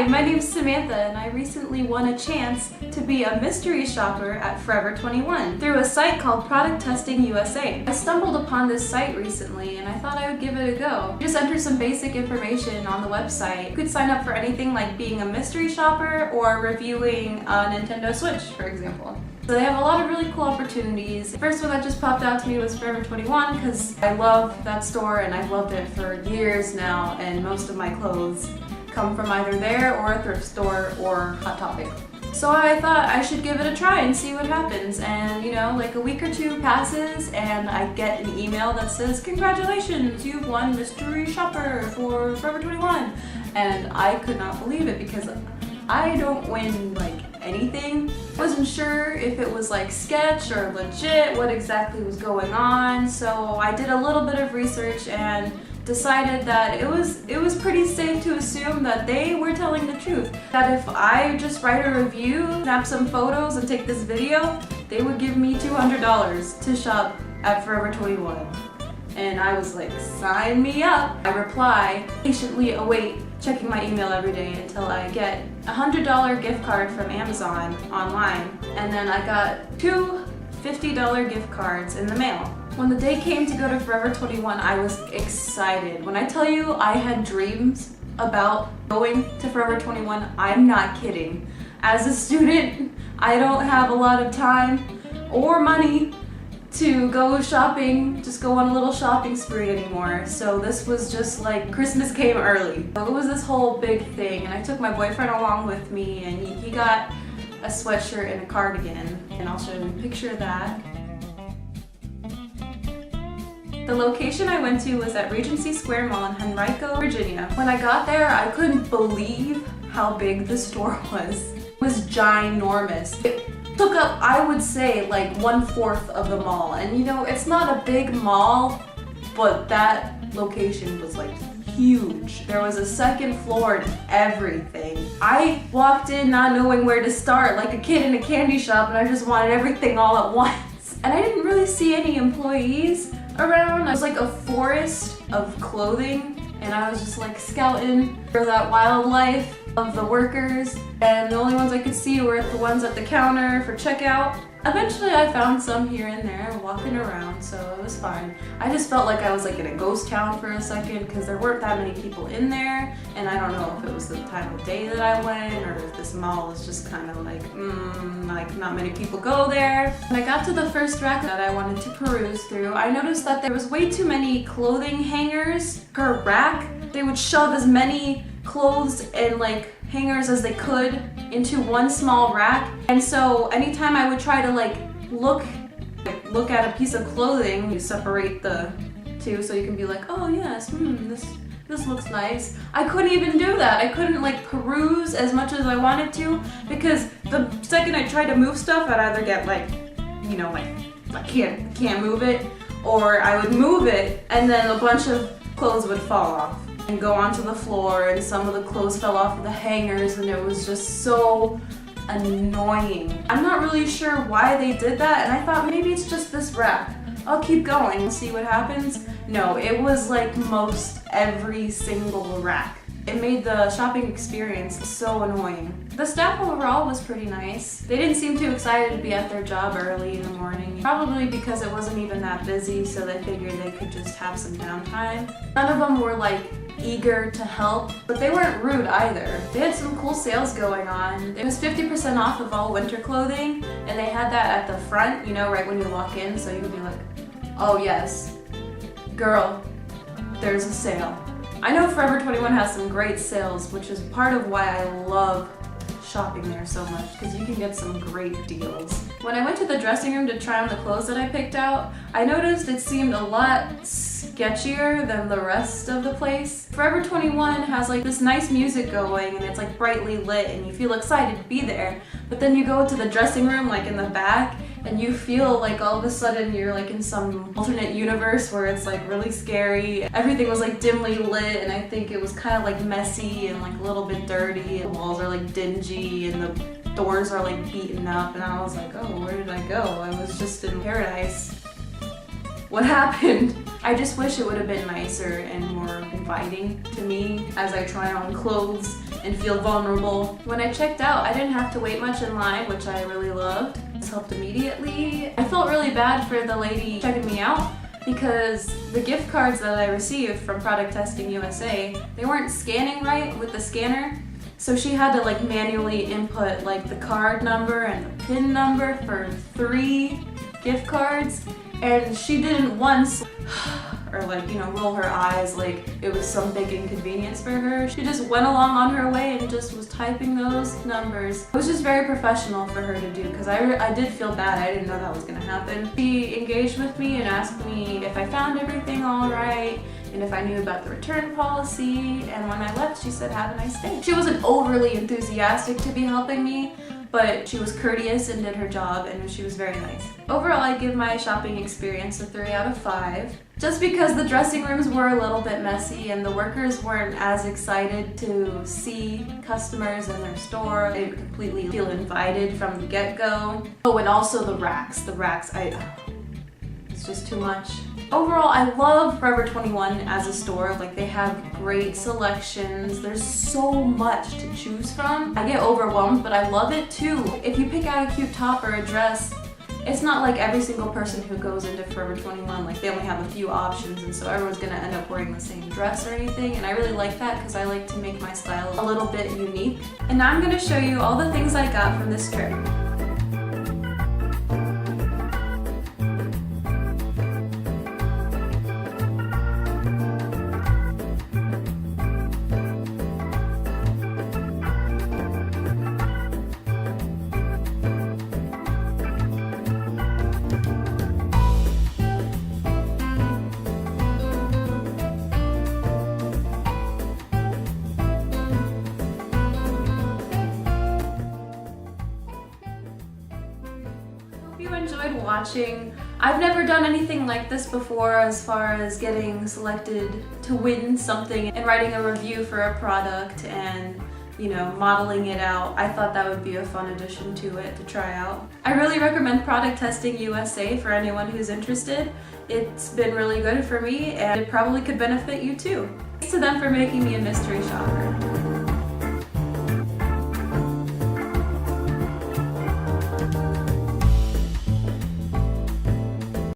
Hi, my name's Samantha and I recently won a chance to be a mystery shopper at Forever 21 through a site called Product Testing USA. I stumbled upon this site recently and I thought I would give it a go. Just enter some basic information on the website. You could sign up for anything like being a mystery shopper or reviewing a Nintendo Switch, for example. So they have a lot of really cool opportunities. The first one that just popped out to me was Forever 21 because I love that store and I've loved it for years now, and most of my clothes come from either there or a thrift store or Hot Topic. So I thought I should give it a try and see what happens, and like a week or two passes and I get an email that says, "Congratulations, you've won Mystery Shopper for Forever 21. And I could not believe it because I don't win anything. Wasn't sure if it was sketch or legit, what exactly was going on, so I did a little bit of research and decided that it was pretty safe to assume that they were telling the truth. That if I just write a review, snap some photos, and take this video, they would give me $200 to shop at Forever 21. And I was like, sign me up. I reply, patiently await checking my email every day until I get a $100 gift card from Amazon online, and then I got two $50 gift cards in the mail. When the day came to go to Forever 21, I was excited. When I tell you I had dreams about going to Forever 21, I'm not kidding. As a student, I don't have a lot of time or money to go shopping, just go on a little shopping spree anymore. So this was just like Christmas came early. So it was this whole big thing, and I took my boyfriend along with me, and he got a sweatshirt and a cardigan, and I'll show you a picture of that. The location I went to was at Regency Square Mall in Henrico, Virginia. When I got there, I couldn't believe how big the store was. It was ginormous. It took up, I would say, 1/4 of the mall. And it's not a big mall, but that location was huge. There was a second floor and everything. I walked in not knowing where to start, like a kid in a candy shop, and I just wanted everything all at once. And I didn't really see any employees around. It was like a forest of clothing, and I was just scouting for that wildlife of the workers, and the only ones I could see were the ones at the counter for checkout. Eventually I found some here and there walking around, so it was fine. I just felt like I was in a ghost town for a second because there weren't that many people in there, and I don't know if it was the time of day that I went or if this mall is just kind of not many people go there. When I got to the first rack that I wanted to peruse through, I noticed that there was way too many clothing hangers per rack. They would shove as many clothes and hangers as they could into one small rack, and so anytime I would try to look at a piece of clothing, you separate the two so you can be oh yes, this looks nice. I couldn't even do that. I couldn't peruse as much as I wanted to, because the second I tried to move stuff, I'd either get I can't move it, or I would move it and then a bunch of clothes would fall off and go onto the floor, and some of the clothes fell off of the hangers, and it was just so annoying. I'm not really sure why they did that, and I thought maybe it's just this rack. I'll keep going and see what happens. No, it was most every single rack. It made the shopping experience so annoying. The staff overall was pretty nice. They didn't seem too excited to be at their job early in the morning, probably because it wasn't even that busy, so they figured they could just have some downtime. None of them were eager to help, but they weren't rude either. They had some cool sales going on. It was 50% off of all winter clothing, and they had that at the front, right when you walk in, so you could be oh yes, girl, there's a sale. I know Forever 21 has some great sales, which is part of why I love shopping there so much, because you can get some great deals. When I went to the dressing room to try on the clothes that I picked out, I noticed it seemed a lot sketchier than the rest of the place. Forever 21 has this nice music going, and it's brightly lit, and you feel excited to be there. But then you go to the dressing room in the back, and you feel all of a sudden you're in some alternate universe where it's really scary. Everything was dimly lit, and I think it was kind of messy and a little bit dirty. The walls are dingy, and the doors are beaten up, and I was oh, where did I go? I was just in paradise. What happened? I just wish it would have been nicer and more inviting to me as I try on clothes and feel vulnerable. When I checked out, I didn't have to wait much in line, which I really loved. This helped immediately. I felt really bad for the lady checking me out because the gift cards that I received from Product Testing USA, they weren't scanning right with the scanner. So she had to like manually input like the card number and the PIN number for 3 gift cards, and she didn't once or like, you know, roll her eyes like it was some big inconvenience for her. She just went along on her way and just was typing those numbers. It was just very professional for her to do because I did feel bad. I didn't know that was gonna happen. She engaged with me and asked me if I found everything all right and if I knew about the return policy, and when I left she said, "Have a nice day." She wasn't overly enthusiastic to be helping me, but she was courteous and did her job, and she was very nice. Overall, I give my shopping experience a 3 out of 5. Just because the dressing rooms were a little bit messy and the workers weren't as excited to see customers in their store. They didn't completely feel invited from the get-go. Oh, and also the racks. It's just too much. Overall, I love Forever 21 as a store. Like, they have great selections. There's so much to choose from. I get overwhelmed, but I love it too. If you pick out a cute top or a dress, it's not like every single person who goes into Forever 21, like they only have a few options, and so everyone's gonna end up wearing the same dress or anything, and I really like that because I like to make my style a little bit unique. And now I'm gonna show you all the things I got from this trip. You enjoyed watching. I've never done anything like this before as far as getting selected to win something and writing a review for a product and, you know, modeling it out. I thought that would be a fun addition to it to try out. I really recommend Product Testing USA for anyone who's interested. It's been really good for me and it probably could benefit you too. Thanks to them for making me a mystery shopper.